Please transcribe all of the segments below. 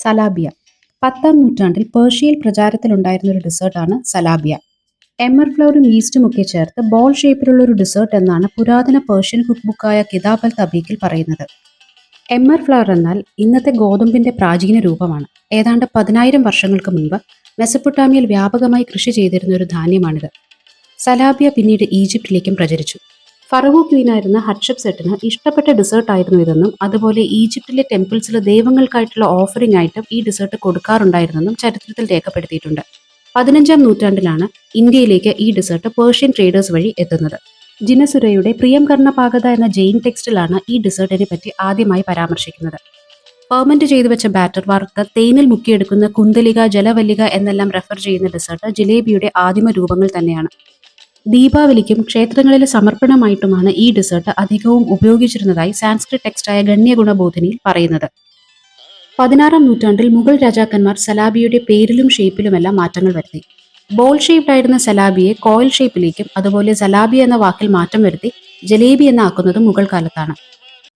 സലാബിയ. 10-ാം നൂറ്റാണ്ടിൽ പേർഷ്യയിൽ പ്രചാരത്തിലുണ്ടായിരുന്ന ഒരു ഡെസേർട്ടാണ് സലാബിയ. എമ്മർ ഫ്ലവറും ഈസ്റ്റും ഒക്കെ ചേർത്ത് ബോൾ ഷേപ്പിലുള്ള ഒരു ഡെസേർട്ട് എന്നാണ് പുരാതന പേർഷ്യൻ കുക്ക് ബുക്കായ കിതാബ് അൽ തബീക്കിൽ പറയുന്നത്. എമ്മർ ഫ്ലവർ എന്നാൽ ഇന്നത്തെ ഗോതമ്പിന്റെ പ്രാചീന രൂപമാണ്. ഏതാണ്ട് 10,000 വർഷങ്ങൾക്ക് മുൻപ് മെസപ്പൊട്ടാമിയയിൽ വ്യാപകമായി കൃഷി ചെയ്തിരുന്ന ഒരു ധാന്യമാണിത്. സലാബിയ പിന്നീട് ഈജിപ്തിലേക്കും പ്രചരിച്ചു. ഫറവോ ക്വീനായിരുന്ന ഹട്ഷപ്സെട്ടിന് ഇഷ്ടപ്പെട്ട ഡെസേർട്ട് ആയിരുന്നു ഇതെന്നും അതുപോലെ ഈജിപ്തിലെ ടെമ്പിൾസിൽ ദൈവങ്ങൾക്കായിട്ടുള്ള ഓഫറിംഗ് ആയിട്ടും ഈ ഡെസേർട്ട് കൊടുക്കാറുണ്ടായിരുന്നെന്നും ചരിത്രത്തിൽ രേഖപ്പെടുത്തിയിട്ടുണ്ട്. 15-ാം നൂറ്റാണ്ടിലാണ് ഇന്ത്യയിലേക്ക് ഈ ഡെസേർട്ട് പേർഷ്യൻ ട്രേഡേഴ്സ് വഴി എത്തുന്നത്. ജിനസുരയുടെ പ്രിയം കർണപാകത എന്ന ജെയിൻ ടെക്സ്റ്റിലാണ് ഈ ഡെസേർട്ടിനെ പറ്റി ആദ്യമായി പരാമർശിക്കുന്നത്. ഫെർമെന്റ് ചെയ്തു വെച്ച ബാറ്റർ വറുത്ത് തേനിൽ മുക്കിയെടുക്കുന്ന കുന്തലിക, ജലവല്ലിക എന്നെല്ലാം റെഫർ ചെയ്യുന്ന ഡെസേർട്ട് ജിലേബിയുടെ ആദിമ രൂപങ്ങൾ തന്നെയാണ്. ദീപാവലിക്കും ക്ഷേത്രങ്ങളിലെ സമർപ്പണമായിട്ടുമാണ് ഈ ഡെസേർട്ട് അധികവും ഉപയോഗിച്ചിരുന്നതായി സാൻസ്ക്രിറ്റ് ടെക്സ്റ്റായ ഗണ്യഗുണബോധിനിയിൽ പറയുന്നത്. 16-ാം നൂറ്റാണ്ടിൽ മുഗൾ രാജാക്കന്മാർ സലാബിയുടെ പേരിലും ഷേപ്പിലുമെല്ലാം മാറ്റങ്ങൾ വരുത്തി. ബോൾ ഷേപ്ഡ് ആയിരുന്ന സലാബിയെ കോയിൽ ഷേപ്പിലേക്കും അതുപോലെ സലാബി എന്ന വാക്കിൽ മാറ്റം വരുത്തി ജലേബി എന്നാക്കുന്നതും മുഗൾ കാലത്താണ്.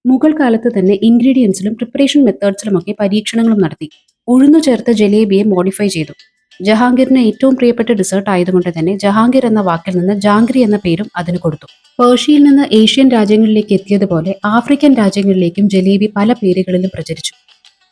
മുഗൾ കാലത്ത് തന്നെ ഇൻഗ്രീഡിയൻസിലും പ്രിപ്പറേഷൻ മെത്തേഡ്സിലുമൊക്കെ പരീക്ഷണങ്ങളും നടത്തി. ഉഴുന്നു ചേർത്ത് ജലേബിയെ മോഡിഫൈ ചെയ്തു. ജഹാംഗീറിന് ഏറ്റവും പ്രിയപ്പെട്ട ഡെസേർട്ട് ആയതുകൊണ്ട് തന്നെ ജഹാംഗീർ എന്ന വാക്കിൽ നിന്ന് ജാംഗ്രി എന്ന പേരും അതിന് കൊടുത്തു. പേർഷ്യയിൽ നിന്ന് ഏഷ്യൻ രാജ്യങ്ങളിലേക്ക് എത്തിയതുപോലെ ആഫ്രിക്കൻ രാജ്യങ്ങളിലേക്കും ജലേബി പല പേരുകളിലും പ്രചരിച്ചു.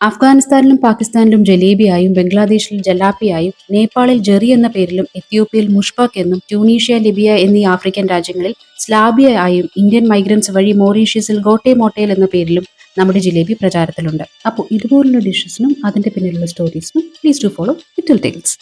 അഫ്ഗാനിസ്ഥാനിലും പാകിസ്ഥാനിലും ജലേബിയായും, ബംഗ്ലാദേശിൽ ജലാപ്പിയായും, നേപ്പാളിൽ ജെറി എന്ന പേരിലും, എത്യോപ്യയിൽ മുഷ്ബക്ക് എന്നും, ട്യൂണീഷ്യ, ലിബിയ എന്നീ ആഫ്രിക്കൻ രാജ്യങ്ങളിൽ സ്ലാബിയ ആയും, ഇന്ത്യൻ മൈഗ്രൻസ് വഴി മൗറീഷ്യസിൽ ഗോട്ടെ മോട്ടേൽ എന്ന പേരിലും നമ്മുടെ ജിലേബി പ്രചാരത്തിലുണ്ട്. അപ്പോൾ ഇതുപോലുള്ള ഡിഷസിനും അതിന്റെ പിന്നിലുള്ള സ്റ്റോറീസിനും please do follow Little tales.